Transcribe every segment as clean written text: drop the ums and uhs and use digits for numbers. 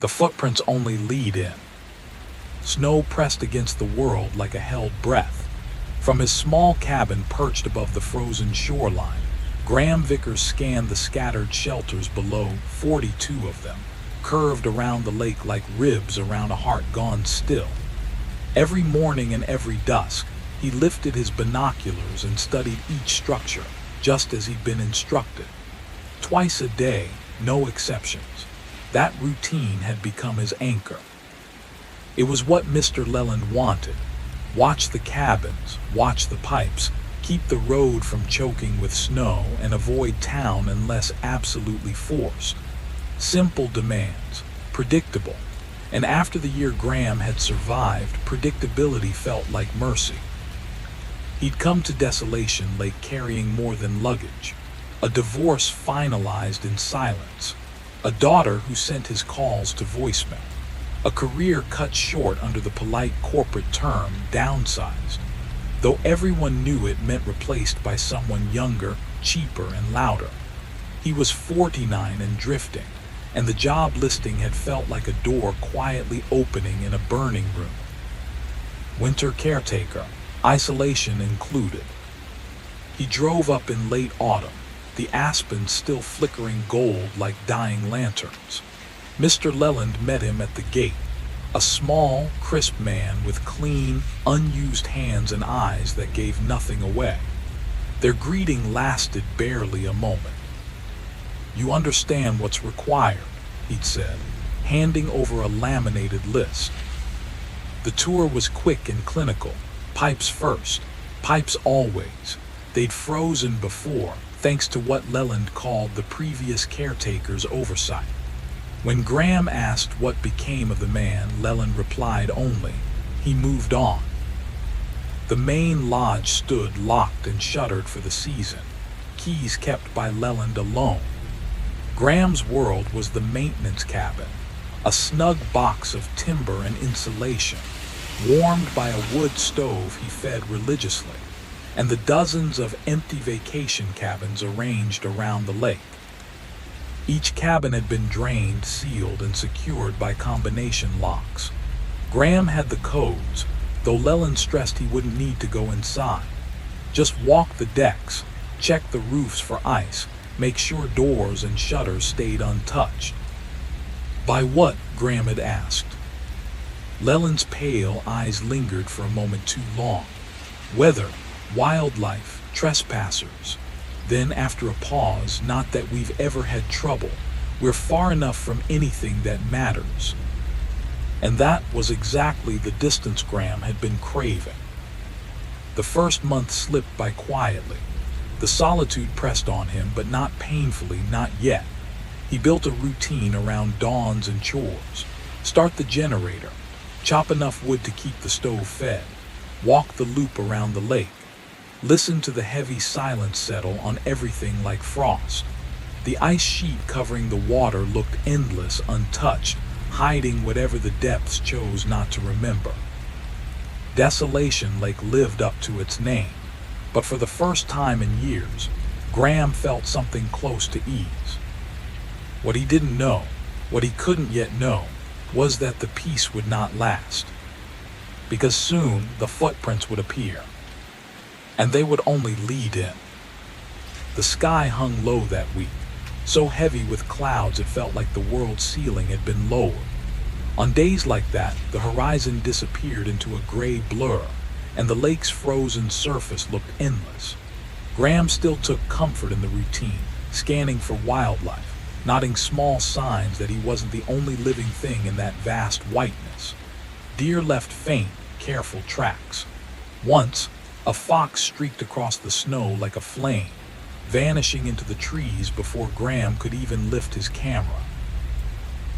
The footprints only lead in. Snow pressed against the world like a held breath. From his small cabin perched above the frozen shoreline, Graham Vickers scanned the scattered shelters below, 42 of them, curved around the lake like ribs around a heart gone still. Every morning and every dusk, he lifted his binoculars and studied each structure, just as he'd been instructed. Twice a day, no exceptions. That routine had become his anchor. It was what Mr. Leland wanted. Watch the cabins, watch the pipes, keep the road from choking with snow, and avoid town unless absolutely forced. Simple demands, predictable. And after the year Graham had survived, predictability felt like mercy. He'd come to Desolation Lake carrying more than luggage. A divorce finalized in silence. A daughter who sent his calls to voicemail. A career cut short under the polite corporate term downsized. Though everyone knew it meant replaced by someone younger, cheaper, and louder. He was 49 and drifting, and the job listing had felt like a door quietly opening in a burning room. Winter caretaker, isolation included. He drove up in late autumn, the aspens still flickering gold like dying lanterns. Mr. Leland met him at the gate, a small, crisp man with clean, unused hands and eyes that gave nothing away. Their greeting lasted barely a moment. "You understand what's required," he'd said, handing over a laminated list. The tour was quick and clinical. Pipes first, pipes always. They'd frozen before, thanks to what Leland called the previous caretaker's oversight. When Graham asked what became of the man, Leland replied only, he moved on. The main lodge stood locked and shuttered for the season, keys kept by Leland alone. Graham's world was the maintenance cabin, a snug box of timber and insulation, warmed by a wood stove he fed religiously, and the dozens of empty vacation cabins arranged around the lake. Each cabin had been drained, sealed, and secured by combination locks. Graham had the codes, though Leland stressed he wouldn't need to go inside. Just walk the decks, check the roofs for ice, make sure doors and shutters stayed untouched. By what? Graham had asked. Leland's pale eyes lingered for a moment too long. Weather, wildlife, trespassers. Then, after a pause, not that we've ever had trouble. We're far enough from anything that matters. And that was exactly the distance Graham had been craving. The first month slipped by quietly. The solitude pressed on him, but not painfully, not yet. He built a routine around dawns and chores. Start the generator. Chop enough wood to keep the stove fed. Walk the loop around the lake. Listen to the heavy silence settle on everything like frost. The ice sheet covering the water looked endless, untouched, hiding whatever the depths chose not to remember. Desolation Lake lived up to its name, but for the first time in years, Graham felt something close to ease. What he didn't know, what he couldn't yet know, was that the peace would not last. Because soon the footprints would appear. And they would only lead in. The sky hung low that week, so heavy with clouds it felt like the world's ceiling had been lowered. On days like that, the horizon disappeared into a gray blur, and the lake's frozen surface looked endless. Graham still took comfort in the routine, scanning for wildlife, noting small signs that he wasn't the only living thing in that vast whiteness. Deer left faint, careful tracks. Once, a fox streaked across the snow like a flame, vanishing into the trees before Graham could even lift his camera.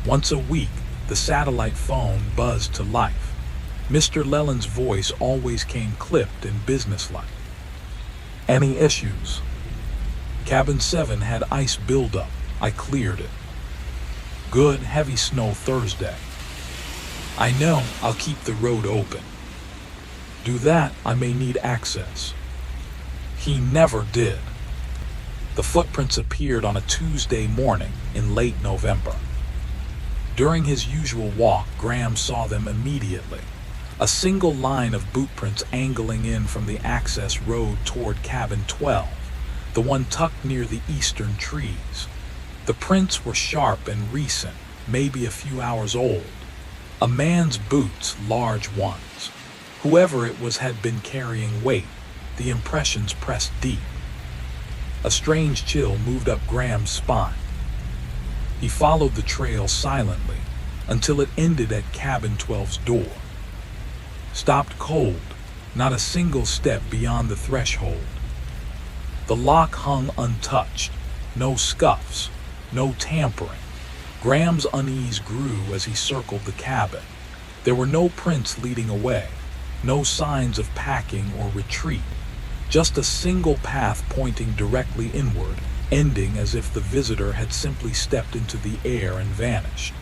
Once a week, the satellite phone buzzed to life. Mr. Leland's voice always came clipped and businesslike. "Any issues?" Cabin 7 had ice buildup. I cleared it. "Good, heavy snow Thursday." "I know, I'll keep the road open." "Do that, I may need access." He never did. The footprints appeared on a Tuesday morning in late November. During his usual walk, Graham saw them immediately. A single line of boot prints angling in from the access road toward cabin 12, the one tucked near the eastern trees. The prints were sharp and recent, maybe a few hours old. A man's boots, large ones. Whoever it was had been carrying weight. The impressions pressed deep. A strange chill moved up Graham's spine. He followed the trail silently until it ended at cabin 12's door. Stopped cold, not a single step beyond the threshold. The lock hung untouched, no scuffs, no tampering. Graham's unease grew as he circled the cabin. There were no prints leading away, no signs of packing or retreat, just a single path pointing directly inward, ending as if the visitor had simply stepped into the air and vanished.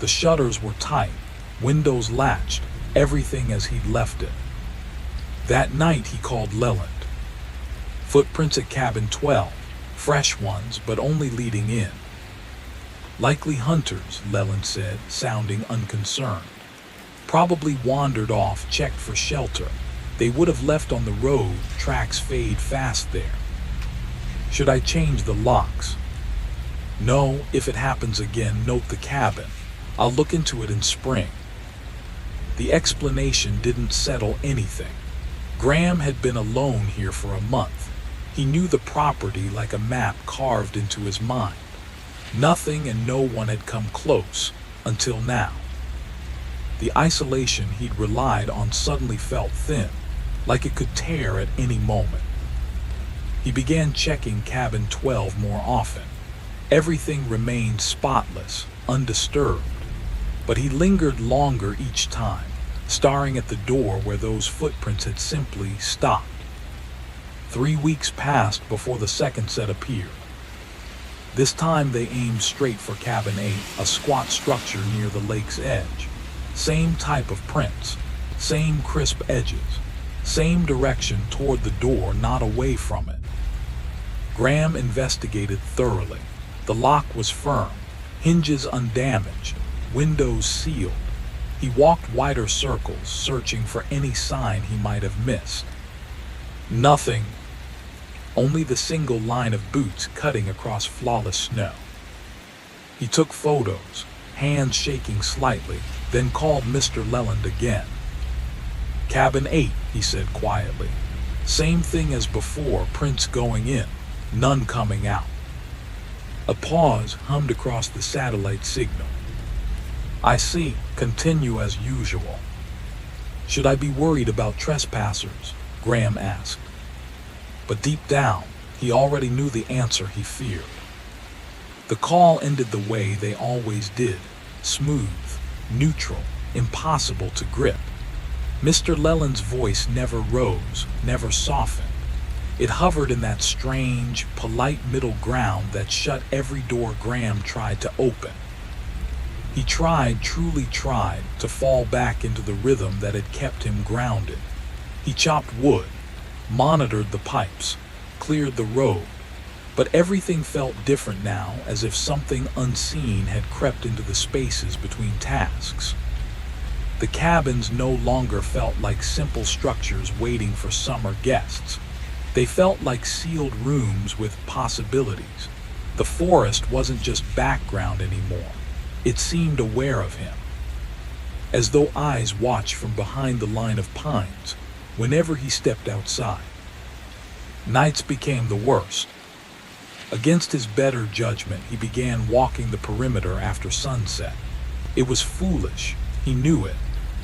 The shutters were tight, windows latched, everything as he'd left it. That night he called Leland. Footprints at cabin 12, fresh ones, but only leading in. Likely hunters, Leland said, sounding unconcerned. Probably wandered off, checked for shelter. They would have left on the road, tracks fade fast there. Should I change the locks? No, if it happens again, note the cabin. I'll look into it in spring. The explanation didn't settle anything. Graham had been alone here for a month. He knew the property like a map carved into his mind. Nothing and no one had come close, until now. The isolation he'd relied on suddenly felt thin, like it could tear at any moment. He began checking cabin 12 more often. Everything remained spotless, undisturbed. But he lingered longer each time, staring at the door where those footprints had simply stopped. 3 weeks passed before the second set appeared. This time they aimed straight for cabin 8, a squat structure near the lake's edge. Same type of prints, same crisp edges, same direction toward the door, not away from it. Graham investigated thoroughly. The lock was firm, hinges undamaged, windows sealed. He walked wider circles, searching for any sign he might have missed. Nothing. Only the single line of boots cutting across flawless snow. He took photos, hands shaking slightly, then called Mr. Leland again. Cabin 8, he said quietly. Same thing as before, prints going in, none coming out. A pause hummed across the satellite signal. I see, continue as usual. Should I be worried about trespassers? Graham asked. But deep down, he already knew the answer he feared. The call ended the way they always did, smooth, neutral, impossible to grip. Mr. Leland's voice never rose, never softened. It hovered in that strange, polite middle ground that shut every door Graham tried to open. He tried, truly tried, to fall back into the rhythm that had kept him grounded. He chopped wood, monitored the pipes, cleared the road, but everything felt different now, as if something unseen had crept into the spaces between tasks. The cabins no longer felt like simple structures waiting for summer guests. They felt like sealed rooms with possibilities. The forest wasn't just background anymore. It seemed aware of him, as though eyes watched from behind the line of pines whenever he stepped outside. Nights became the worst. Against his better judgment, he began walking the perimeter after sunset. It was foolish, he knew it,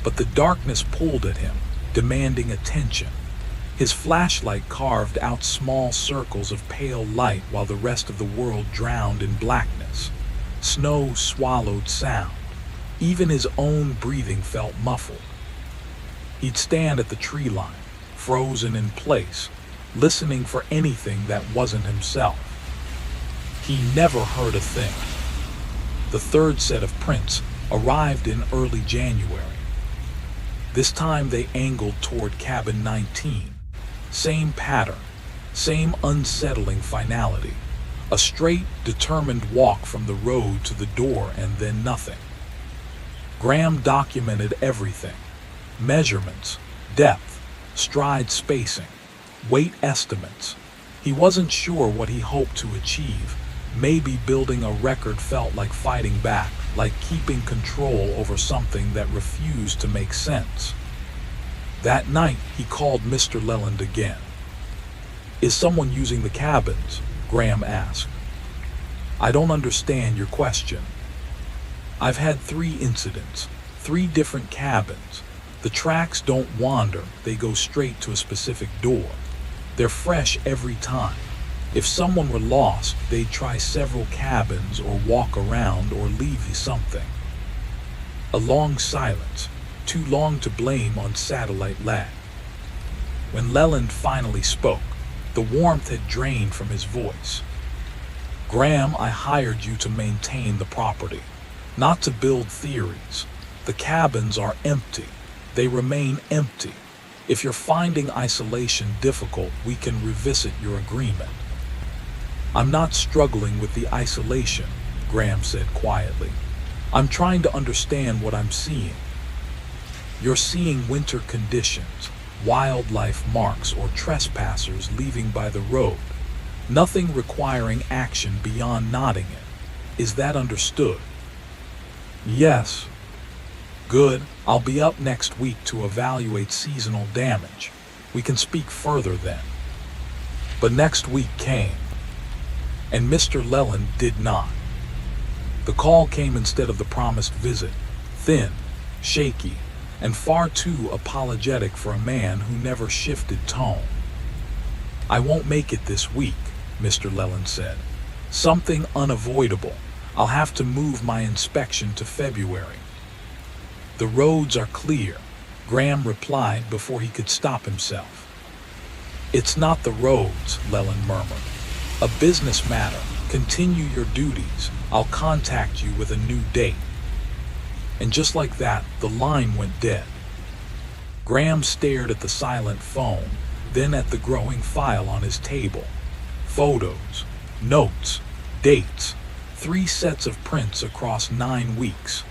but the darkness pulled at him, demanding attention. His flashlight carved out small circles of pale light while the rest of the world drowned in blackness. Snow swallowed sound. Even his own breathing felt muffled. He'd stand at the tree line, frozen in place, listening for anything that wasn't himself. He never heard a thing. The third set of prints arrived in early January. This time they angled toward cabin 19. Same pattern, same unsettling finality. A straight, determined walk from the road to the door and then nothing. Graham documented everything. Measurements, depth, stride spacing, weight estimates. He wasn't sure what he hoped to achieve. Maybe building a record felt like fighting back, like keeping control over something that refused to make sense. That night, he called Mr. Leland again. "Is someone using the cabins?" Graham asked. "I don't understand your question." "I've had 3 incidents, 3 different cabins. The tracks don't wander, they go straight to a specific door. They're fresh every time. If someone were lost, they'd try several cabins or walk around or leave you something." A long silence, too long to blame on satellite lag. When Leland finally spoke, the warmth had drained from his voice. "Graham, I hired you to maintain the property, not to build theories. The cabins are empty. They remain empty. If you're finding isolation difficult, we can revisit your agreement." "I'm not struggling with the isolation," Graham said quietly. "I'm trying to understand what I'm seeing." "You're seeing winter conditions, wildlife marks, or trespassers leaving by the road. Nothing requiring action beyond nodding it. Is that understood?" "Yes." "Good. I'll be up next week to evaluate seasonal damage. We can speak further then." But next week came, and Mr. Leland did not. The call came instead of the promised visit, thin, shaky, and far too apologetic for a man who never shifted tone. "I won't make it this week," Mr. Leland said. "Something unavoidable. I'll have to move my inspection to February." "The roads are clear," Graham replied before he could stop himself. "It's not the roads," Leland murmured. "A business matter. Continue your duties. I'll contact you with a new date." And just like that, the line went dead. Graham stared at the silent phone, then at the growing file on his table. Photos, notes, dates, 3 sets of prints across 9 weeks.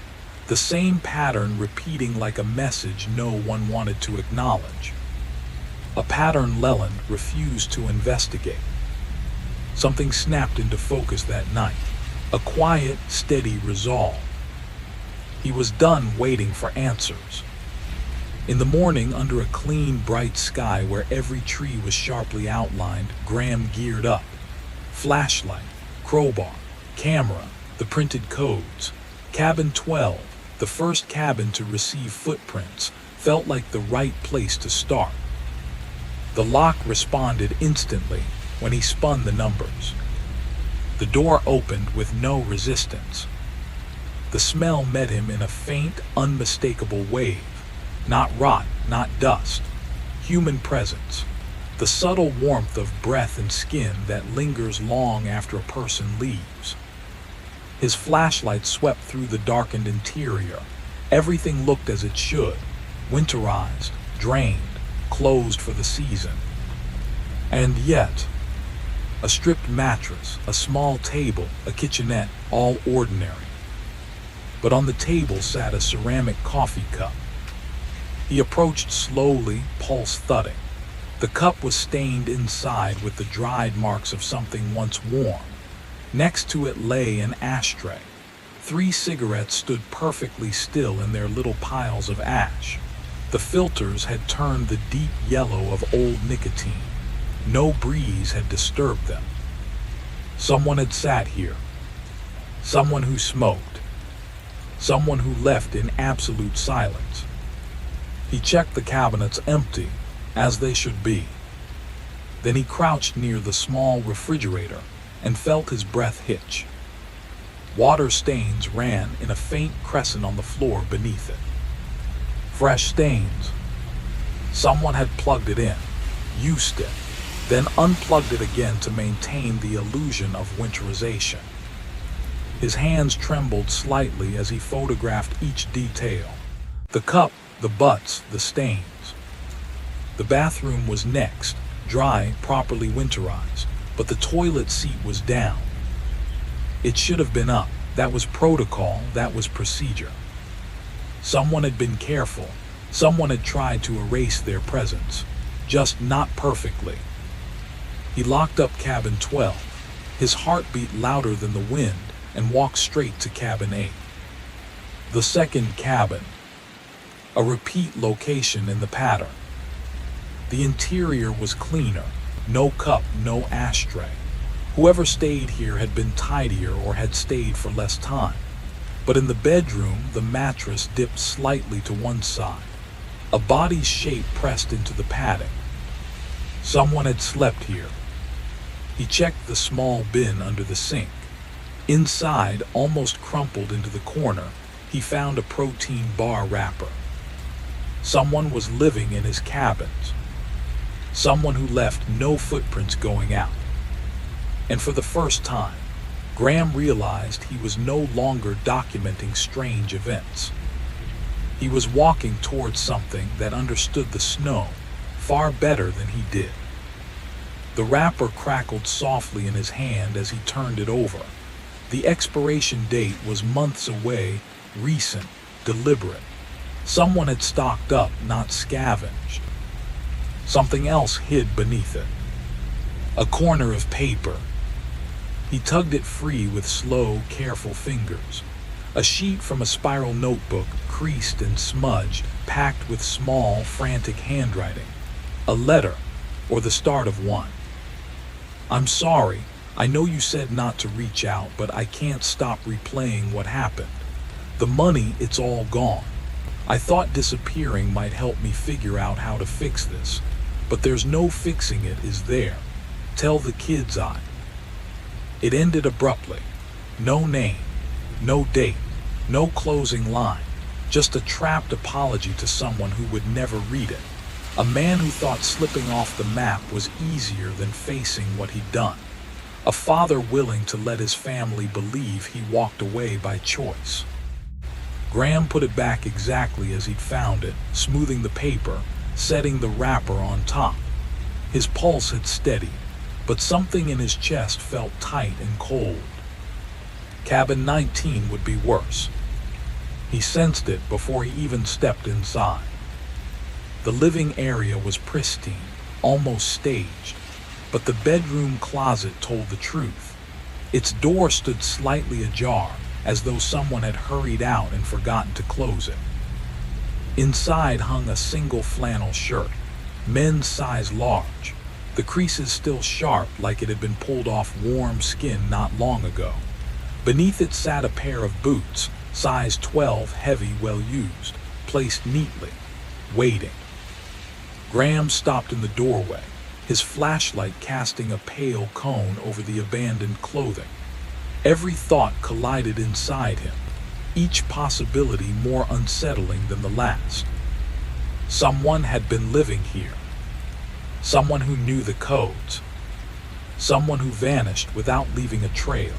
The same pattern repeating like a message no one wanted to acknowledge. A pattern Leland refused to investigate. Something snapped into focus that night. A quiet, steady resolve. He was done waiting for answers. In the morning, under a clean, bright sky where every tree was sharply outlined, Graham geared up. Flashlight, crowbar, camera, the printed codes. Cabin 12, the first cabin to receive footprints, felt like the right place to start. The lock responded instantly when he spun the numbers. The door opened with no resistance. The smell met him in a faint, unmistakable wave. Not rot, not dust. Human presence. The subtle warmth of breath and skin that lingers long after a person leaves. His flashlight swept through the darkened interior. Everything looked as it should. Winterized, drained, closed for the season. And yet, a stripped mattress, a small table, a kitchenette, all ordinary. But on the table sat a ceramic coffee cup. He approached slowly, pulse thudding. The cup was stained inside with the dried marks of something once warm. Next to it lay an ashtray. 3 cigarettes stood perfectly still in their little piles of ash. The filters had turned the deep yellow of old nicotine. No breeze had disturbed them. Someone had sat here. Someone who smoked. Someone who left in absolute silence. He checked the cabinets empty, as they should be. Then he crouched near the small refrigerator and felt his breath hitch. Water stains ran in a faint crescent on the floor beneath it. Fresh stains. Someone had plugged it in, used it, then unplugged it again to maintain the illusion of winterization. His hands trembled slightly as he photographed each detail. The cup, the butts, the stains. The bathroom was next, dry, properly winterized, but the toilet seat was down, It should have been up. That was protocol, that was procedure. Someone had been careful. Someone had tried to erase their presence, just not perfectly. He locked up cabin 12, his heart beat louder than the wind, and walked straight to cabin 8. The second cabin, a repeat location in the pattern. The interior was cleaner, no cup, no ashtray. Whoever stayed here had been tidier or had stayed for less time. But in the bedroom, the mattress dipped slightly to one side, a body's shape pressed into the padding. Someone had slept here. He checked the small bin under the sink. Inside, almost crumpled into the corner, he found a protein bar wrapper. Someone was living in his cabins. Someone who left no footprints going out. And for the first time, Graham realized he was no longer documenting strange events. He was walking towards something that understood the snow far better than he did. The wrapper crackled softly in his hand as he turned it over. The expiration date was months away, recent, deliberate. Someone had stocked up, not scavenged. Something else hid beneath it. A corner of paper. He tugged it free with slow, careful fingers. A sheet from a spiral notebook, creased and smudged, packed with small, frantic handwriting. A letter, or the start of one. "I'm sorry. I know you said not to reach out, but I can't stop replaying what happened. The money, it's all gone. I thought disappearing might help me figure out how to fix this, but there's no fixing it, is there? Tell the kids I..." It ended abruptly. No name, no date, no closing line, just a trapped apology to someone who would never read it. A man who thought slipping off the map was easier than facing what he'd done. A father willing to let his family believe he walked away by choice. Graham put it back exactly as he'd found it, smoothing the paper, setting the wrapper on top. His pulse had steadied, but something in his chest felt tight and cold. Cabin 19 would be worse. He sensed it before he even stepped inside. The living area was pristine, almost staged, but the bedroom closet told the truth. Its door stood slightly ajar, as though someone had hurried out and forgotten to close it. Inside hung a single flannel shirt, men's size large, the creases still sharp like it had been pulled off warm skin not long ago. Beneath it sat a pair of boots, size 12, heavy, well used, placed neatly, waiting. Graham stopped in the doorway, his flashlight casting a pale cone over the abandoned clothing. Every thought collided inside him, each possibility more unsettling than the last. Someone had been living here. Someone who knew the codes. Someone who vanished without leaving a trail.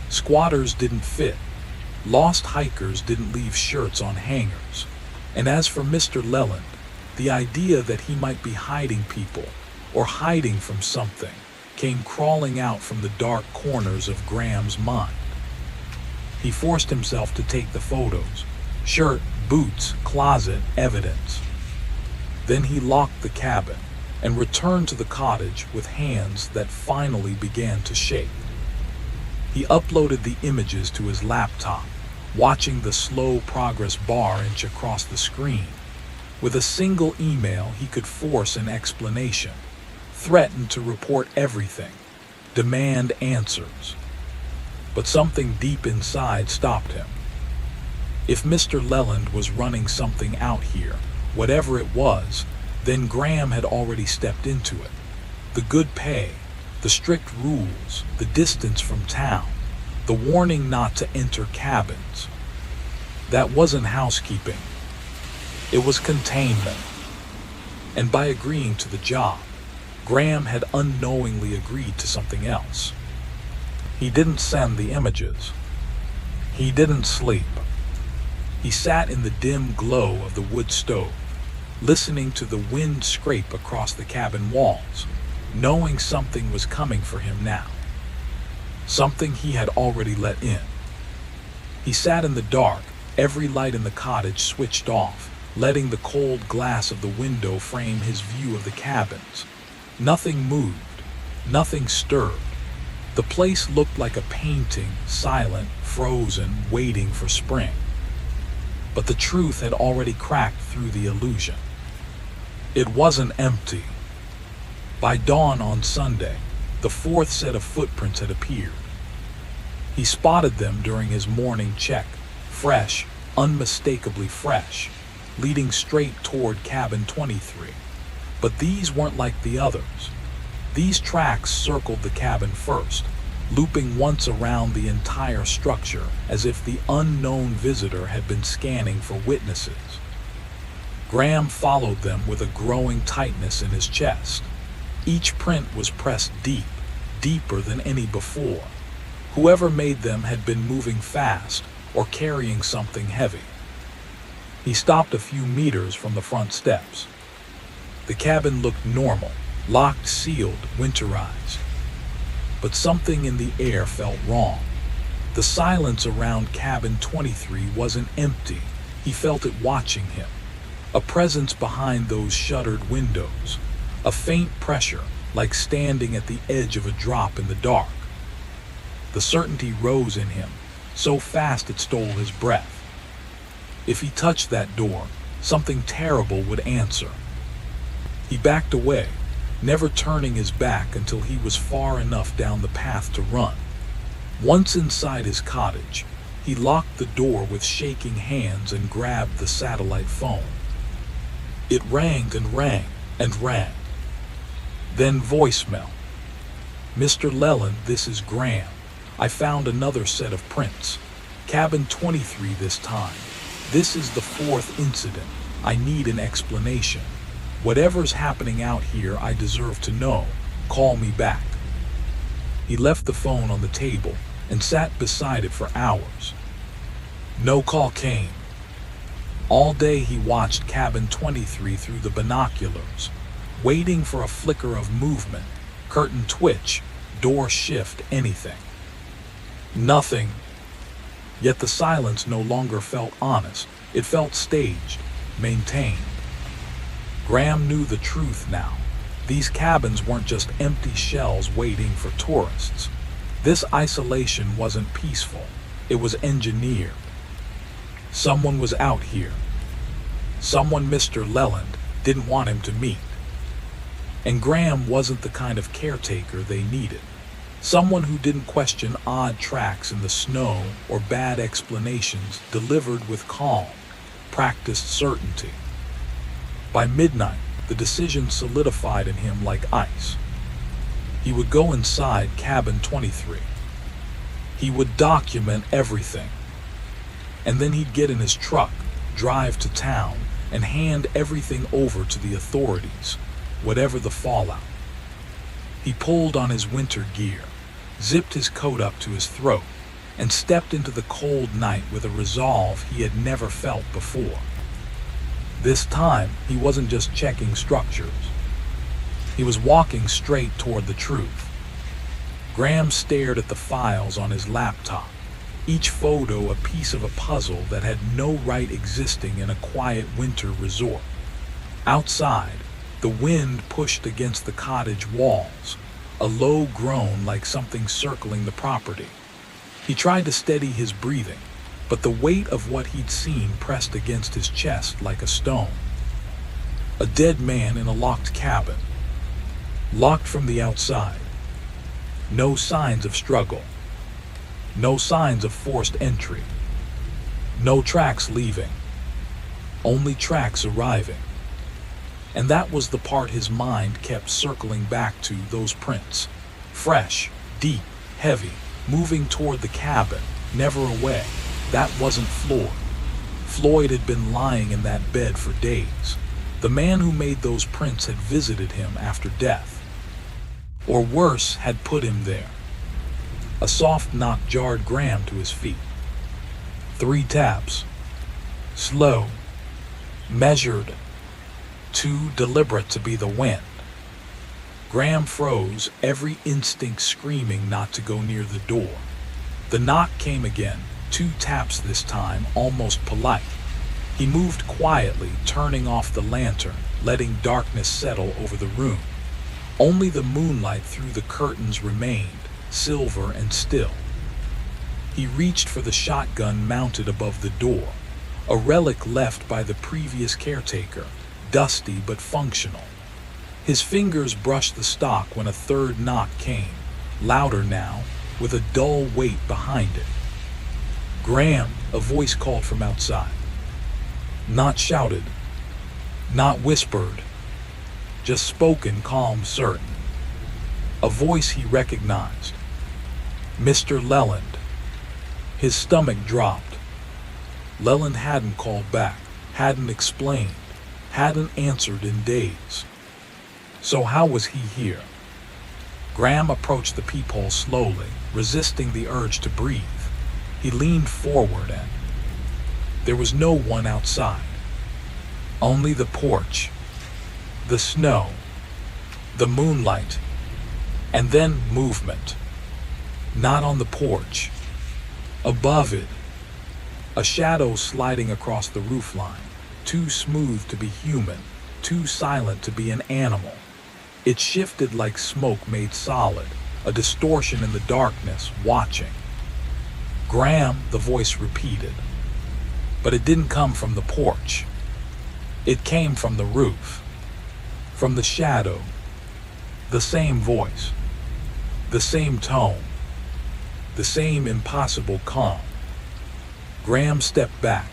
Squatters didn't fit. Lost hikers didn't leave shirts on hangers. And as for Mr. Leland, the idea that he might be hiding people, or hiding from something, came crawling out from the dark corners of Graham's mind. He forced himself to take the photos. Shirt, boots, closet, evidence. Then he locked the cabin and returned to the cottage with hands that finally began to shake. He uploaded the images to his laptop, watching the slow progress bar inch across the screen. With a single email, he could force an explanation, threaten to report everything, demand answers. But something deep inside stopped him. If Mr. Leland was running something out here, whatever it was, then Graham had already stepped into it. The good pay, the strict rules, the distance from town, the warning not to enter cabins. That wasn't housekeeping. It was containment. And by agreeing to the job, Graham had unknowingly agreed to something else. He didn't send the images. He didn't sleep. He sat in the dim glow of the wood stove, listening to the wind scrape across the cabin walls, knowing something was coming for him now. something he had already let in. He sat in the dark, every light in the cottage switched off, letting the cold glass of the window frame his view of the cabins. Nothing moved, nothing stirred. The place looked like a painting, silent, frozen, waiting for spring. But the truth had already cracked through the illusion. It wasn't empty. By dawn on Sunday, the fourth set of footprints had appeared. He spotted them during his morning check, fresh, unmistakably fresh, leading straight toward cabin 23. But these weren't like the others. These tracks circled the cabin first, looping once around the entire structure as if the unknown visitor had been scanning for witnesses. Graham followed them with a growing tightness in his chest. Each print was pressed deep, deeper than any before. Whoever made them had been moving fast or carrying something heavy. He stopped a few meters from the front steps. The cabin looked normal, locked, sealed, winterized. But something in the air felt wrong. The silence around cabin 23 wasn't empty. He felt it watching him. A presence behind those shuttered windows. A faint pressure, like standing at the edge of a drop in the dark. The certainty rose in him, so fast it stole his breath. If he touched that door, something terrible would answer. He backed away, never turning his back until he was far enough down the path to run. Once inside his cottage, he locked the door with shaking hands and grabbed the satellite phone. It rang and rang and rang. Then voicemail. Mr. Leland, this is Graham. I found another set of prints. Cabin 23 this time. This is the fourth incident. I need an explanation. Whatever's happening out here, I deserve to know. Call me back. He left the phone on the table and sat beside it for hours. No call came. All day he watched cabin 23 through the binoculars, waiting for a flicker of movement, curtain twitch, door shift, anything. Nothing. Yet the silence no longer felt honest. It felt staged, maintained. Graham knew the truth now. These cabins weren't just empty shells waiting for tourists. This isolation wasn't peaceful. It was engineered. Someone was out here. Someone Mr. Leland didn't want him to meet. And Graham wasn't the kind of caretaker they needed. Someone who didn't question odd tracks in the snow or bad explanations, delivered with calm, practiced certainty. By midnight, the decision solidified in him like ice. He would go inside cabin 23. He would document everything. And then he'd get in his truck, drive to town, and hand everything over to the authorities, whatever the fallout. He pulled on his winter gear, zipped his coat up to his throat, and stepped into the cold night with a resolve he had never felt before. This time, he wasn't just checking structures. He was walking straight toward the truth. Graham stared at the files on his laptop, each photo a piece of a puzzle that had no right existing in a quiet winter resort. Outside, the wind pushed against the cottage walls, a low groan like something circling the property. He tried to steady his breathing, but the weight of what he'd seen pressed against his chest like a stone. A dead man in a locked cabin, locked from the outside. No signs of struggle. No signs of forced entry. No tracks leaving. Only tracks arriving. And that was the part his mind kept circling back to, those prints. Fresh, deep, heavy, moving toward the cabin, never away. That wasn't Floyd. Floyd had been lying in that bed for days. The man who made those prints had visited him after death. Or worse, had put him there. A soft knock jarred Graham to his feet. 3 taps. Slow. Measured. Too deliberate to be the wind. Graham froze, every instinct screaming not to go near the door. The knock came again, 2 taps this time, almost polite. He moved quietly, turning off the lantern, letting darkness settle over the room. Only the moonlight through the curtains remained, silver and still. He reached for the shotgun mounted above the door, a relic left by the previous caretaker, dusty but functional. His fingers brushed the stock when a third knock came, louder now, with a dull weight behind it. "Graham," a voice called from outside. Not shouted, not whispered, just spoken, calm, certain. A voice he recognized. Mr. Leland. His stomach dropped. Leland hadn't called back, hadn't explained, hadn't answered in days. So how was he here? Graham approached the peephole slowly, resisting the urge to breathe. He leaned forward and there was no one outside. Only the porch, the snow, the moonlight, and then movement. Not on the porch. Above it, a shadow sliding across the roofline, too smooth to be human, too silent to be an animal. It shifted like smoke made solid, a distortion in the darkness, watching. "Graham," the voice repeated. But it didn't come from the porch. It came from the roof, from the shadow. The same voice, the same tone, the same impossible calm. Graham stepped back,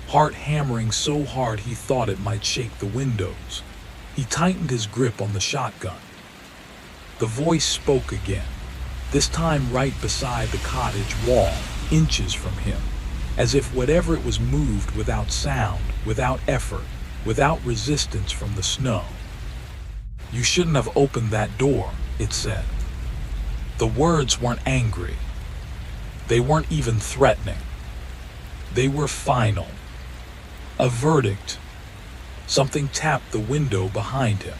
heart hammering so hard he thought it might shake the windows. He tightened his grip on the shotgun. The voice spoke again, this time right beside the cottage wall, inches from him, as if whatever it was moved without sound, without effort, without resistance from the snow. "You shouldn't have opened that door," it said. The words weren't angry. They weren't even threatening. They were final. A verdict. Something tapped the window behind him.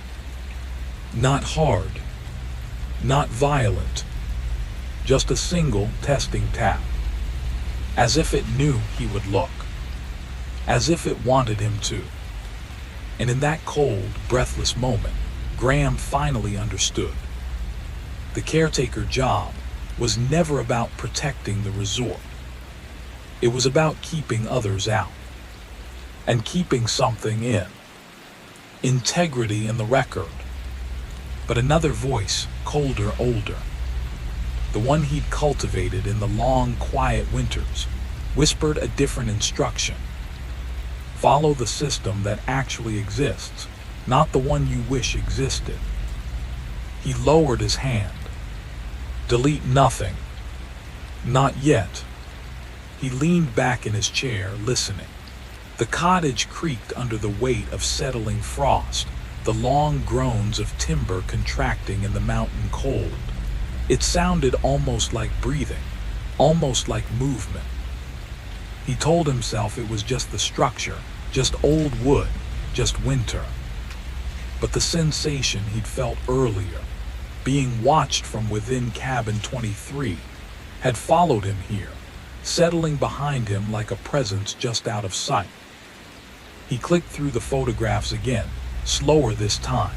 Not hard. Not violent. Just a single testing tap. As if it knew he would look. As if it wanted him to. And in that cold, breathless moment, Graham finally understood. The caretaker job was never about protecting the resort. It was about keeping others out. And keeping something in. Integrity in the record. But another voice, colder, older, the one he'd cultivated in the long, quiet winters, whispered a different instruction. Follow the system that actually exists, not the one you wish existed. He lowered his hand. Delete nothing. Not yet. He leaned back in his chair, listening. The cottage creaked under the weight of settling frost, the long groans of timber contracting in the mountain cold. It sounded almost like breathing, almost like movement. He told himself it was just the structure, just old wood, just winter. But the sensation he'd felt earlier, being watched from within cabin 23, had followed him here, settling behind him like a presence just out of sight. He clicked through the photographs again, slower this time.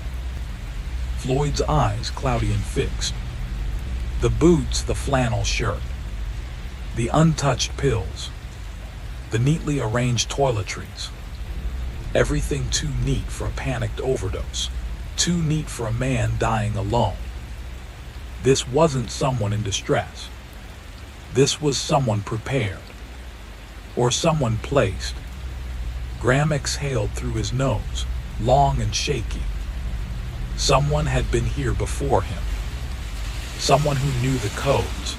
Floyd's eyes cloudy and fixed. The boots, the flannel shirt. The untouched pills. The neatly arranged toiletries. Everything too neat for a panicked overdose. Too neat for a man dying alone. This wasn't someone in distress. This was someone prepared. Or someone placed. Graham exhaled through his nose, long and shaky. Someone had been here before him. Someone who knew the codes.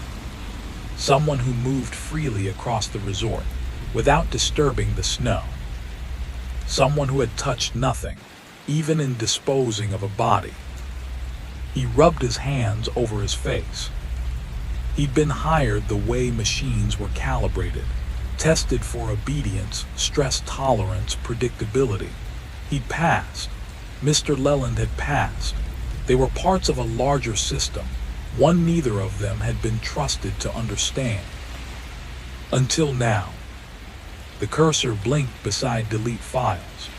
Someone who moved freely across the resort, without disturbing the snow. Someone who had touched nothing, even in disposing of a body. He rubbed his hands over his face. He'd been hired the way machines were calibrated, tested for obedience, stress tolerance, predictability. He'd passed. Mr. Leland had passed. They were parts of a larger system, one neither of them had been trusted to understand. Until now. The cursor blinked beside delete files.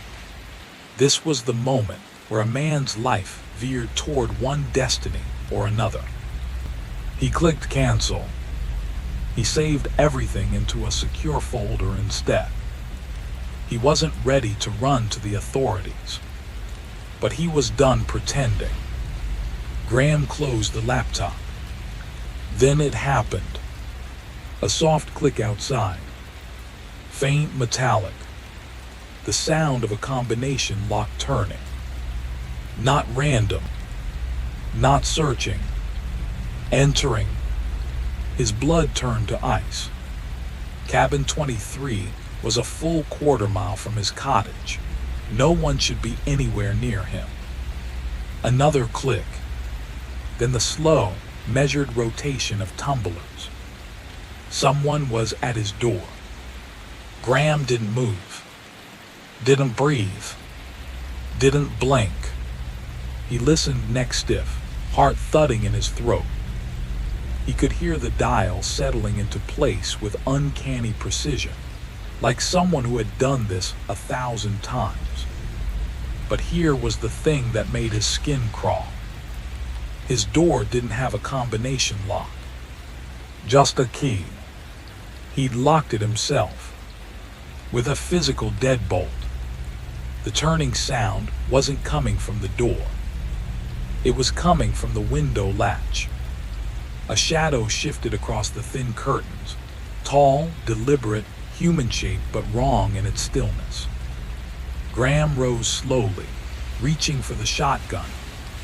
This was the moment where a man's life veered toward one destiny or another. He clicked cancel. He saved everything into a secure folder instead. He wasn't ready to run to the authorities, but he was done pretending. Graham closed the laptop. Then it happened. A soft click outside. Faint metallic. The sound of a combination lock turning. Not random. Not searching. Entering. His blood turned to ice. Cabin 23 was a full quarter-mile from his cottage. No one should be anywhere near him. Another click. Then the slow, measured rotation of tumblers. Someone was at his door. Graham didn't move. Didn't breathe. Didn't blink. He listened neck stiff, heart thudding in his throat. He could hear the dial settling into place with uncanny precision, like someone who had done this 1,000 times. But here was the thing that made his skin crawl. His door didn't have a combination lock, just a key. He'd locked it himself, with a physical deadbolt. The turning sound wasn't coming from the door. It was coming from the window latch. A shadow shifted across the thin curtains, tall, deliberate, human-shaped but wrong in its stillness. Graham rose slowly, reaching for the shotgun,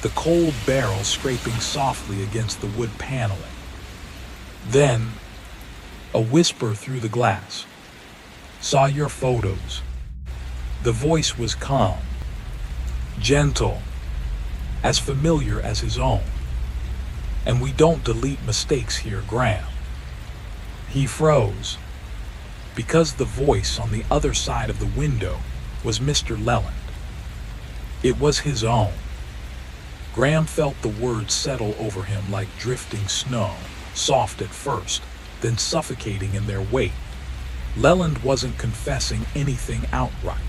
the cold barrel scraping softly against the wood paneling. Then, a whisper through the glass. "Saw your photos." The voice was calm, gentle, as familiar as his own. "And we don't delete mistakes here, Graham." He froze, because the voice on the other side of the window was Mr. Leland. It was his own. Graham felt the words settle over him like drifting snow, soft at first, then suffocating in their weight. Leland wasn't confessing anything outright.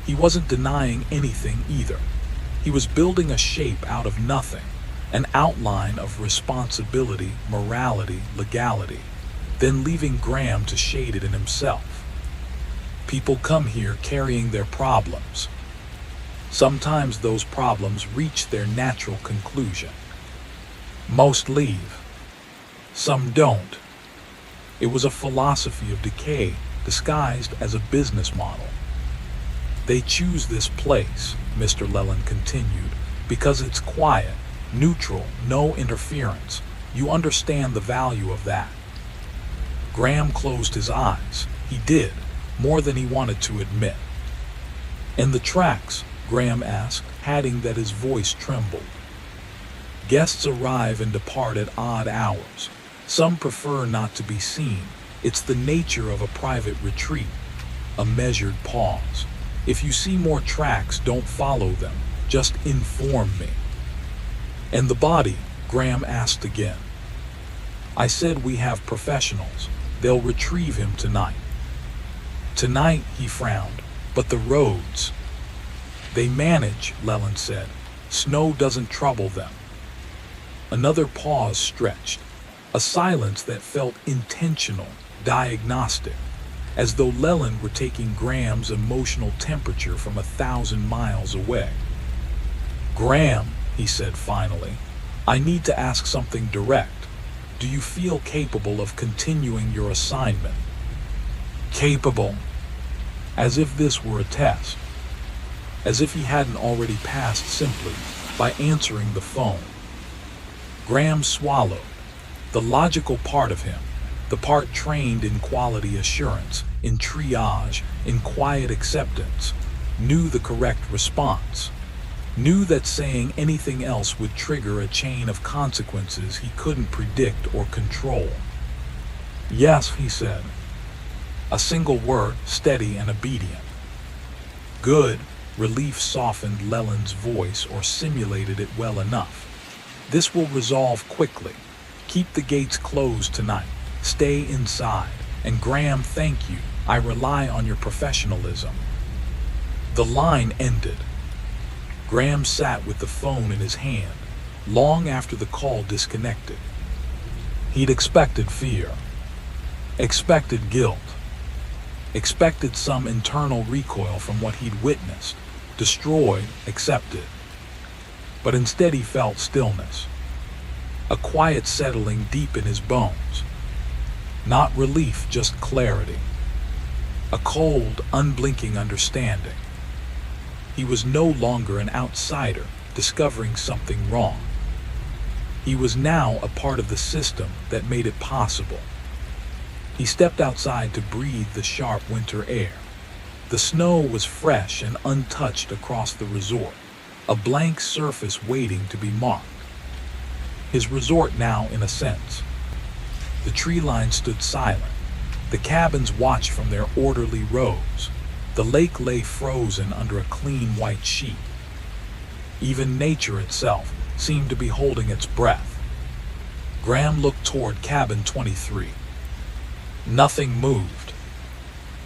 He wasn't denying anything either. He was building a shape out of nothing, an outline of responsibility, morality, legality, then leaving Graham to shade it in himself. People come here carrying their problems. Sometimes those problems reach their natural conclusion. Most leave. Some don't. It was a philosophy of decay disguised as a business model. "They choose this place," Mr. Leland continued, "because it's quiet, neutral, no interference. You understand the value of that." Graham closed his eyes. He did, more than he wanted to admit. "And the tracks?" Graham asked, adding that his voice trembled. "Guests arrive and depart at odd hours. Some prefer not to be seen. It's the nature of a private retreat." A measured pause. "If you see more tracks, don't follow them. Just inform me." "And the body?" Graham asked again. "I said we have professionals. They'll retrieve him tonight." "Tonight?" he frowned. "But the roads?" "They manage," Leland said. "Snow doesn't trouble them." Another pause stretched, a silence that felt intentional, diagnostic, as though Leland were taking Graham's emotional temperature from 1,000 miles away. "Graham," he said finally, "I need to ask something direct. Do you feel capable of continuing your assignment?" Capable? As if this were a test. As if he hadn't already passed simply by answering the phone. Graham swallowed. The logical part of him, the part trained in quality assurance, in triage, in quiet acceptance, knew the correct response. Knew that saying anything else would trigger a chain of consequences he couldn't predict or control. "Yes," he said. A single word, steady and obedient. "Good," Relief softened Leland's voice or simulated it well enough. "This will resolve quickly. Keep the gates closed tonight. Stay inside. And Graham, thank you. I rely on your professionalism." The line ended. Graham sat with the phone in his hand, long after the call disconnected. He'd expected fear, expected guilt, expected some internal recoil from what he'd witnessed, destroyed, accepted. But instead he felt stillness, a quiet settling deep in his bones. Not relief, just clarity. A cold, unblinking understanding. He was no longer an outsider discovering something wrong. He was now a part of the system that made it possible. He stepped outside to breathe the sharp winter air. The snow was fresh and untouched across the resort, a blank surface waiting to be marked. His resort now, in a sense. The tree line stood silent. The cabins watched from their orderly rows. The lake lay frozen under a clean white sheet. Even nature itself seemed to be holding its breath. Graham looked toward cabin 23. Nothing moved.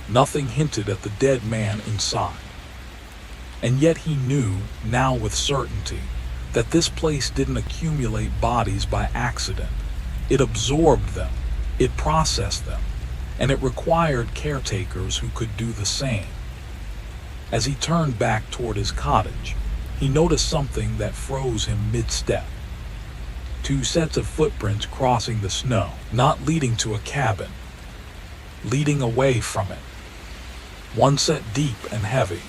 Nothing hinted at the dead man inside. And yet he knew, now with certainty, that this place didn't accumulate bodies by accident. It absorbed them, it processed them, and it required caretakers who could do the same. As he turned back toward his cottage, he noticed something that froze him mid-step. 2 sets of footprints crossing the snow, not leading to a cabin, leading away from it. One set deep and heavy,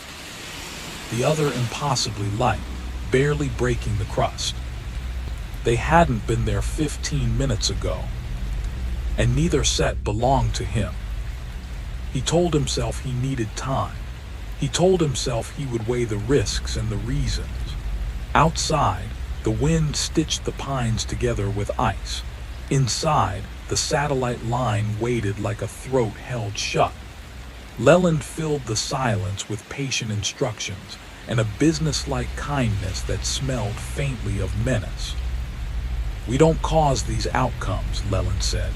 the other impossibly light, barely breaking the crust. They hadn't been there 15 minutes ago, and neither set belonged to him. He told himself he needed time. He told himself he would weigh the risks and the reasons. Outside, the wind stitched the pines together with ice. Inside, the satellite line waited like a throat held shut. Leland filled the silence with patient instructions and a businesslike kindness that smelled faintly of menace. "We don't cause these outcomes," Leland said.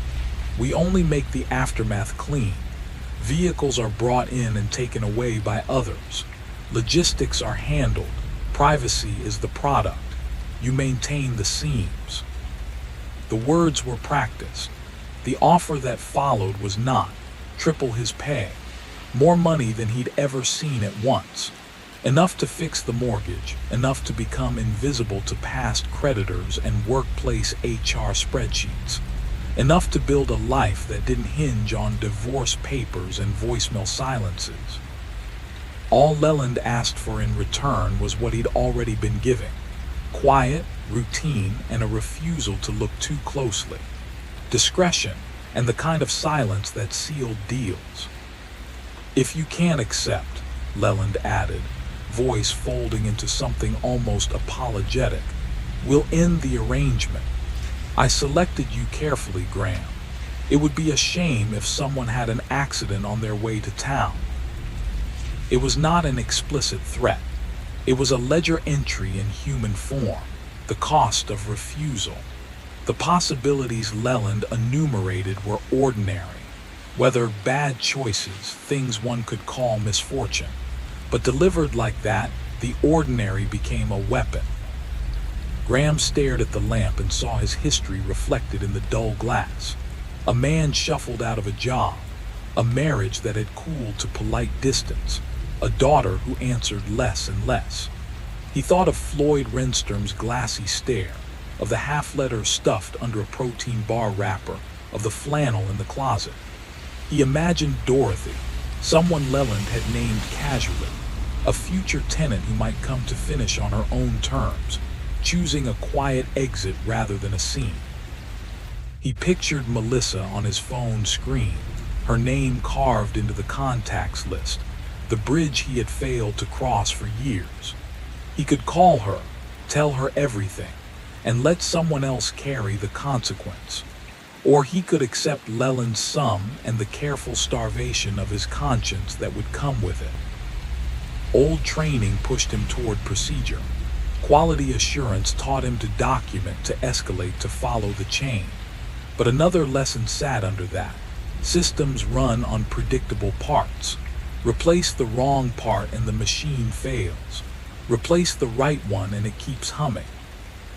"We only make the aftermath clean. Vehicles are brought in and taken away by others. Logistics are handled. Privacy is the product. You maintain the seams." The words were practiced. The offer that followed was not triple his pay, more money than he'd ever seen at once, enough to fix the mortgage, enough to become invisible to past creditors and workplace HR spreadsheets, enough to build a life that didn't hinge on divorce papers and voicemail silences. All Leland asked for in return was what he'd already been giving: quiet, routine, and a refusal to look too closely. Discretion, and the kind of silence that sealed deals. "If you can't accept," Leland added, voice folding into something almost apologetic, "we'll end the arrangement. I selected you carefully, Graham. It would be a shame if someone had an accident on their way to town." It was not an explicit threat. It was a ledger entry in human form, the cost of refusal. The possibilities Leland enumerated were ordinary, whether bad choices, things one could call misfortune. But delivered like that, the ordinary became a weapon. Graham stared at the lamp and saw his history reflected in the dull glass. A man shuffled out of a job, a marriage that had cooled to polite distance, a daughter who answered less and less. He thought of Floyd Renstrom's glassy stare, of the half-letter stuffed under a protein bar wrapper, of the flannel in the closet. He imagined Dorothy, someone Leland had named casually, a future tenant who might come to finish on her own terms, choosing a quiet exit rather than a scene. He pictured Melissa on his phone screen, her name carved into the contacts list, the bridge he had failed to cross for years. He could call her, tell her everything, and let someone else carry the consequence. Or he could accept Leland's sum and the careful starvation of his conscience that would come with it. Old training pushed him toward procedure. Quality assurance taught him to document, to escalate, to follow the chain. But another lesson sat under that. Systems run on predictable parts. Replace the wrong part and the machine fails. Replace the right one and it keeps humming.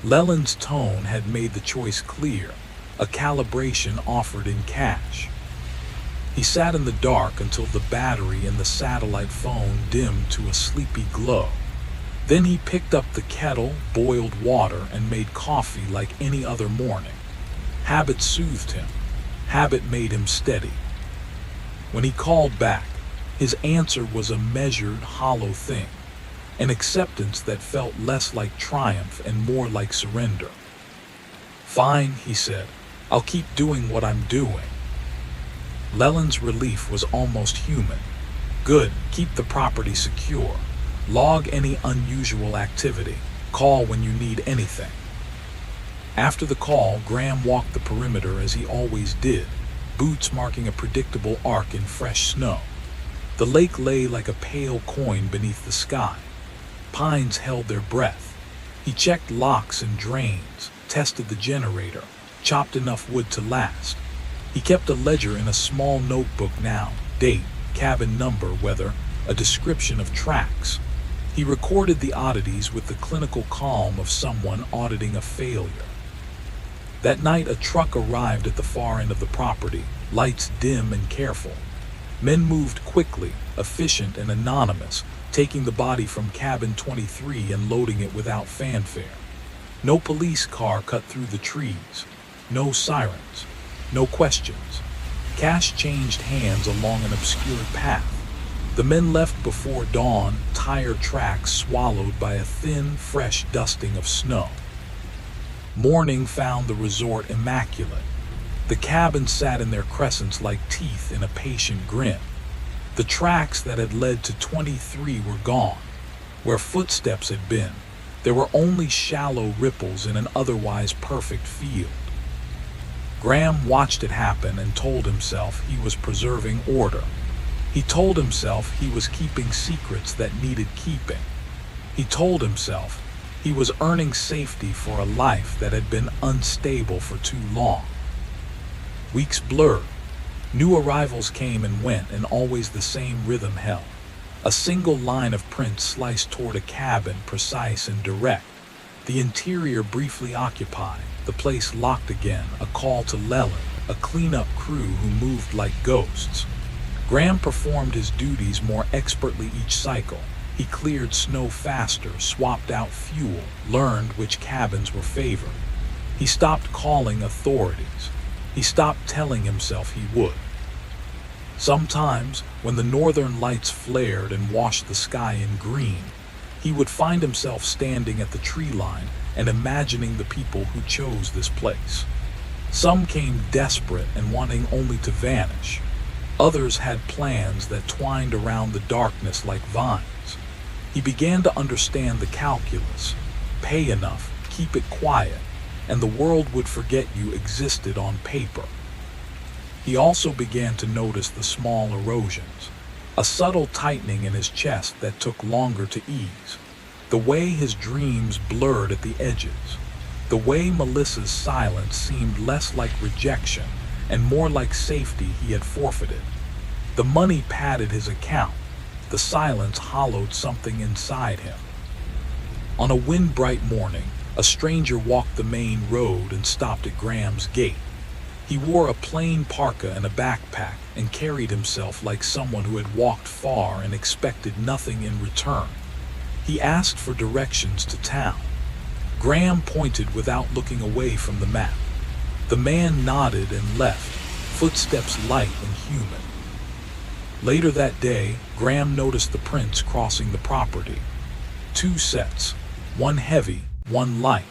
Leland's tone had made the choice clear, a calibration offered in cash. He sat in the dark until the battery in the satellite phone dimmed to a sleepy glow. Then he picked up the kettle, boiled water, and made coffee like any other morning. Habit soothed him. Habit made him steady. When he called back, his answer was a measured, hollow thing, an acceptance that felt less like triumph and more like surrender. "Fine," he said. "I'll keep doing what I'm doing." Leland's relief was almost human. "Good, keep the property secure. Log any unusual activity. Call when you need anything." After the call, Graham walked the perimeter as he always did, boots marking a predictable arc in fresh snow. The lake lay like a pale coin beneath the sky. Pines held their breath. He checked locks and drains, tested the generator, chopped enough wood to last. He kept a ledger in a small notebook now, date, cabin number, weather, a description of tracks. He recorded the oddities with the clinical calm of someone auditing a failure. That night, a truck arrived at the far end of the property, lights dim and careful. Men moved quickly, efficient and anonymous, taking the body from cabin 23 and loading it without fanfare. No police car cut through the trees. No sirens. No questions. Cash changed hands along an obscure path. The men left before dawn, tire tracks swallowed by a thin, fresh dusting of snow. Morning found the resort immaculate. The cabins sat in their crescents like teeth in a patient grin. The tracks that had led to 23 were gone. Where footsteps had been, there were only shallow ripples in an otherwise perfect field. Graham watched it happen and told himself he was preserving order. He told himself he was keeping secrets that needed keeping. He told himself he was earning safety for a life that had been unstable for too long. Weeks blurred. New arrivals came and went, and always the same rhythm held. A single line of print sliced toward a cabin, precise and direct. The interior briefly occupied, the place locked again, a call to Leland, a cleanup crew who moved like ghosts. Graham performed his duties more expertly each cycle. He cleared snow faster, swapped out fuel, learned which cabins were favored. He stopped calling authorities. He stopped telling himself he would. Sometimes, when the northern lights flared and washed the sky in green, he would find himself standing at the tree line and imagining the people who chose this place. Some came desperate and wanting only to vanish. Others had plans that twined around the darkness like vines. He began to understand the calculus. Pay enough, keep it quiet, and the world would forget you existed on paper. He also began to notice the small erosions, a subtle tightening in his chest that took longer to ease, the way his dreams blurred at the edges, the way Melissa's silence seemed less like rejection and more like safety he had forfeited. The money padded his account. The silence hollowed something inside him. On a wind-bright morning, a stranger walked the main road and stopped at Graham's gate. He wore a plain parka and a backpack and carried himself like someone who had walked far and expected nothing in return. He asked for directions to town. Graham pointed without looking away from the map. The man nodded and left, footsteps light and human. Later that day, Graham noticed the prints crossing the property. 2 sets, one heavy, one light.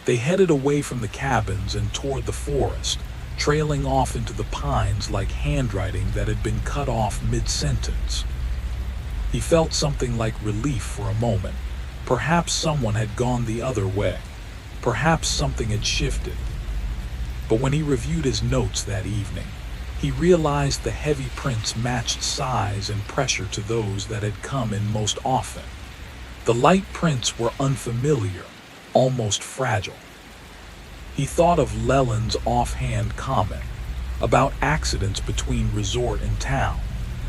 They headed away from the cabins and toward the forest, trailing off into the pines like handwriting that had been cut off mid-sentence. He felt something like relief for a moment. Perhaps someone had gone the other way. Perhaps something had shifted. But when he reviewed his notes that evening, He realized the heavy prints matched size and pressure to those that had come in most often. The light prints were unfamiliar, almost fragile. He thought of Leland's offhand comment about accidents between resort and town,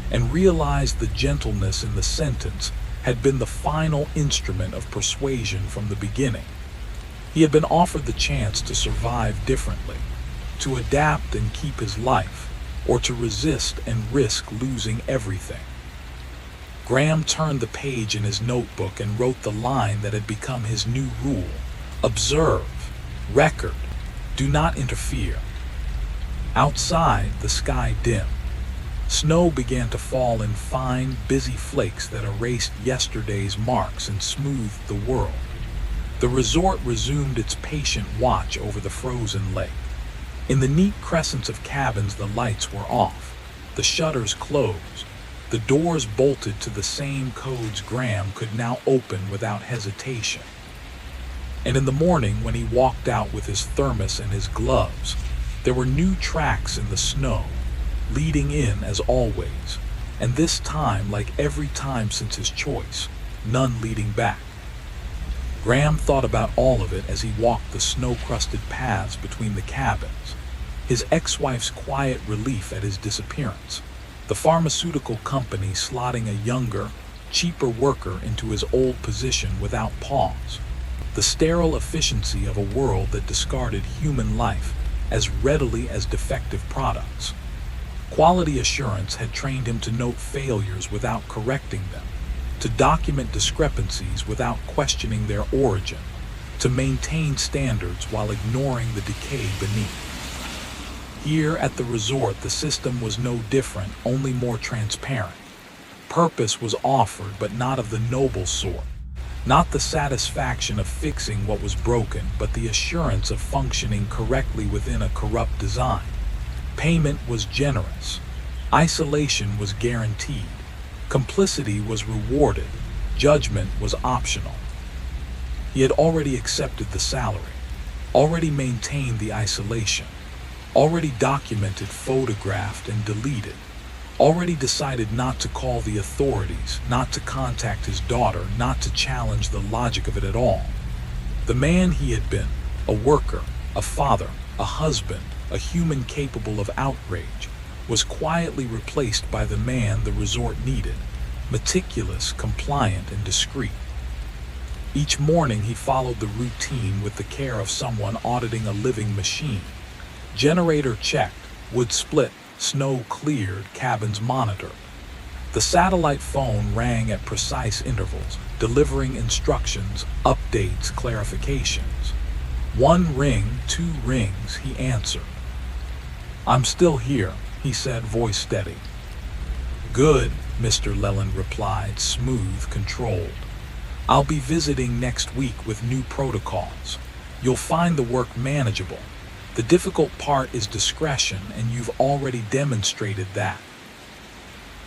and realized the gentleness in the sentence had been the final instrument of persuasion from the beginning. He had been offered the chance to survive differently, to adapt and keep his life, or to resist and risk losing everything. Graham turned the page in his notebook and wrote the line that had become his new rule: observe, record, do not interfere. Outside, the sky dimmed. Snow began to fall in fine, busy flakes that erased yesterday's marks and smoothed the world. The resort resumed its patient watch over the frozen lake. In the neat crescents of cabins, the lights were off, the shutters closed, the doors bolted to the same codes Graham could now open without hesitation. And in the morning, when he walked out with his thermos and his gloves, there were new tracks in the snow, leading in as always, and this time, like every time since his choice, none leading back. Graham thought about all of it as he walked the snow-crusted paths between the cabins, his ex-wife's quiet relief at his disappearance, the pharmaceutical company slotting a younger, cheaper worker into his old position without pause, the sterile efficiency of a world that discarded human life as readily as defective products. Quality assurance had trained him to note failures without correcting them, to document discrepancies without questioning their origin, to maintain standards while ignoring the decay beneath. Here at the resort, the system was no different, only more transparent. Purpose was offered, but not of the noble sort. Not the satisfaction of fixing what was broken, but the assurance of functioning correctly within a corrupt design. Payment was generous. Isolation was guaranteed. Complicity was rewarded. Judgment was optional. He had already accepted the salary, already maintained the isolation, already documented, photographed, and deleted, already decided not to call the authorities, not to contact his daughter, not to challenge the logic of it at all. The man he had been, a worker, a father, a husband, a human capable of outrage, was quietly replaced by the man the resort needed, meticulous, compliant, and discreet. Each morning he followed the routine with the care of someone auditing a living machine. Generator checked, wood split, snow cleared, cabins monitored. The satellite phone rang at precise intervals, delivering instructions, updates, clarifications. One ring, two rings, he answered. "I'm still here," he said, voice steady. "Good," Mr. Leland replied, smooth, controlled. "I'll be visiting next week with new protocols. You'll find the work manageable. The difficult part is discretion, and you've already demonstrated that."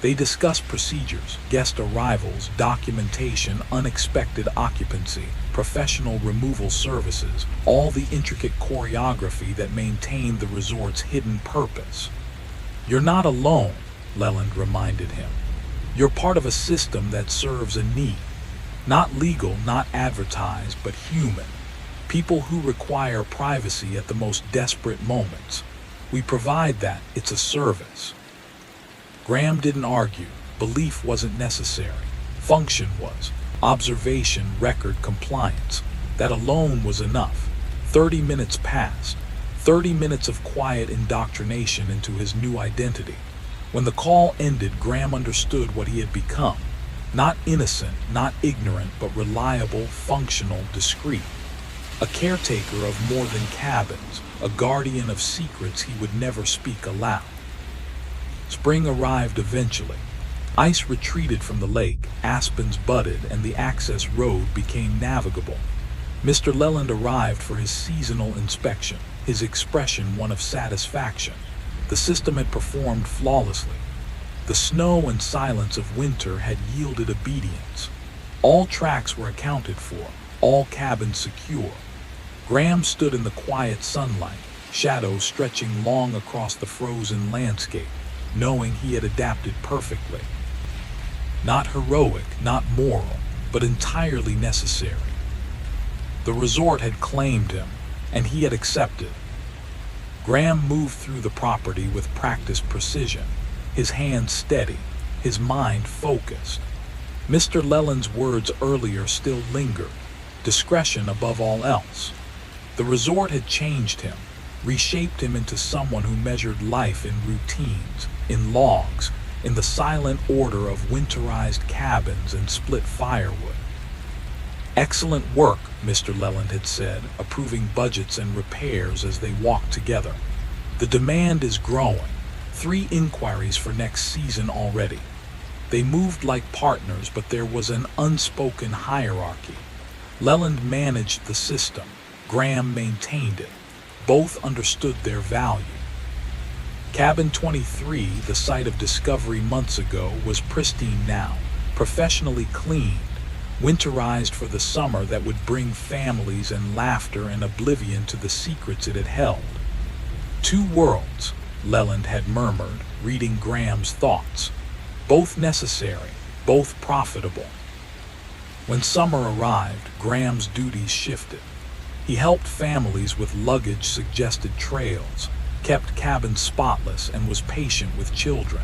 They discussed procedures, guest arrivals, documentation, unexpected occupancy, professional removal services, all the intricate choreography that maintained the resort's hidden purpose. "You're not alone," Leland reminded him. "You're part of a system that serves a need. Not legal, not advertised, but human. People who require privacy at the most desperate moments. We provide that. It's a service." Graham didn't argue. Belief wasn't necessary. Function was. Observation, record, compliance. That alone was enough. 30 minutes passed. 30 minutes of quiet indoctrination into his new identity. When the call ended, Graham understood what he had become. Not innocent, not ignorant, but reliable, functional, discreet. A caretaker of more than cabins, a guardian of secrets he would never speak aloud. Spring arrived eventually. Ice retreated from the lake, aspens budded, and the access road became navigable. Mr. Leland arrived for his seasonal inspection, his expression one of satisfaction. The system had performed flawlessly. The snow and silence of winter had yielded obedience. All tracks were accounted for, all cabins secure. Graham stood in the quiet sunlight, shadows stretching long across the frozen landscape, knowing he had adapted perfectly. Not heroic, not moral, but entirely necessary. The resort had claimed him, and he had accepted. Graham moved through the property with practiced precision, his hands steady, his mind focused. Mr. Llewellyn's words earlier still lingered, discretion above all else. The resort had changed him, reshaped him into someone who measured life in routines, in logs, in the silent order of winterized cabins and split firewood. Excellent work, Mr. Llewellyn had said, approving budgets and repairs as they walked together. The demand is growing. 3 inquiries for next season already. They moved like partners, but there was an unspoken hierarchy. Llewellyn managed the system. Graham maintained it. Both understood their value. Cabin 23, the site of discovery months ago, was pristine now, professionally cleaned, winterized for the summer that would bring families and laughter and oblivion to the secrets it had held. 2 worlds, Llewellyn had murmured, reading Graham's thoughts. Both necessary, both profitable. When summer arrived, Graham's duties shifted. He helped families with luggage-suggested trails, kept cabins spotless, and was patient with children.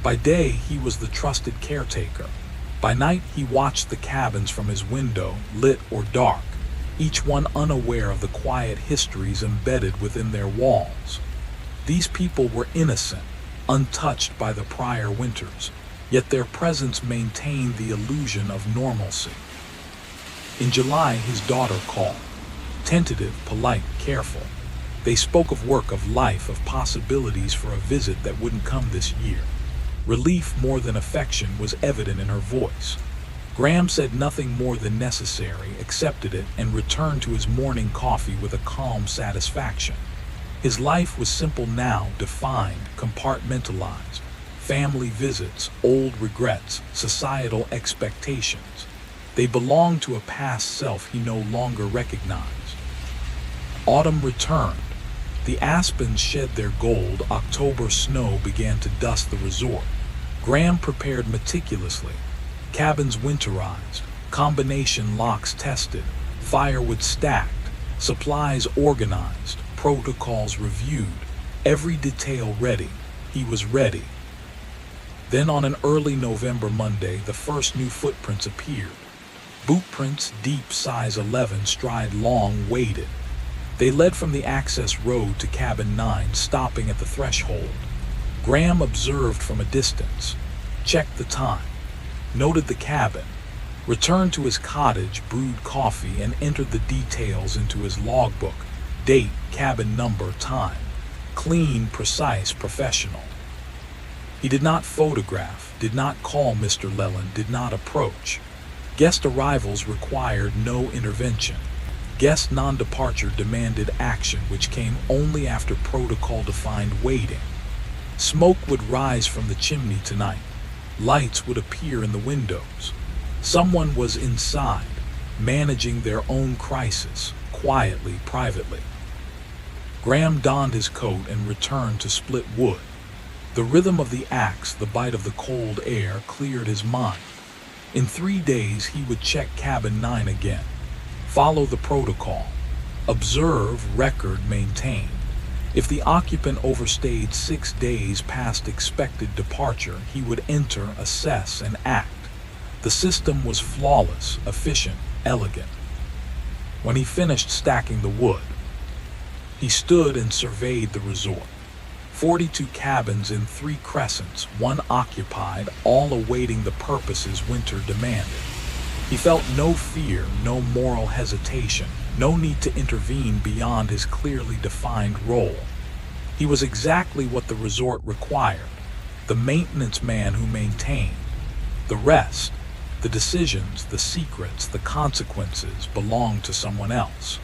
By day, he was the trusted caretaker. By night, he watched the cabins from his window, lit or dark, each one unaware of the quiet histories embedded within their walls. These people were innocent, untouched by the prior winters, yet their presence maintained the illusion of normalcy. In July, his daughter called. Tentative, polite, careful. They spoke of work, of life, of possibilities for a visit that wouldn't come this year. Relief more than affection was evident in her voice. Graham said nothing more than necessary, accepted it, and returned to his morning coffee with a calm satisfaction. His life was simple now, defined, compartmentalized. Family visits, old regrets, societal expectations. They belonged to a past self he no longer recognized. Autumn returned. The aspens shed their gold. October snow began to dust the resort. Graham prepared meticulously. Cabins winterized, combination locks tested, firewood stacked, supplies organized, protocols reviewed, every detail ready. He was ready. Then on an early November Monday, the first new footprints appeared. Boot prints, deep, size 11, stride long, weighted. They led from the access road to cabin 9, stopping at the threshold. Graham observed from a distance, checked the time, noted the cabin, returned to his cottage, brewed coffee, and entered the details into his logbook. Date, cabin number, time. Clean, precise, professional. He did not photograph, did not call Mr. Llewellyn, did not approach. Guest arrivals required no intervention. Guest non-departure demanded action, which came only after protocol-defined waiting. Smoke would rise from the chimney tonight. Lights would appear in the windows. Someone was inside, managing their own crisis, quietly, privately. Graham donned his coat and returned to split wood. The rhythm of the axe, the bite of the cold air, cleared his mind. In 3 days, he would check cabin 9 again. Follow the protocol. Observe, record, maintain. If the occupant overstayed 6 days past expected departure, he would enter, assess, and act. The system was flawless, efficient, elegant. When he finished stacking the wood, he stood and surveyed the resort. 42 cabins in 3 crescents, 1 occupied, all awaiting the purposes winter demanded. He felt no fear, no moral hesitation, no need to intervene beyond his clearly defined role. He was exactly what the resort required, the maintenance man who maintained. The rest, the decisions, the secrets, the consequences, belonged to someone else.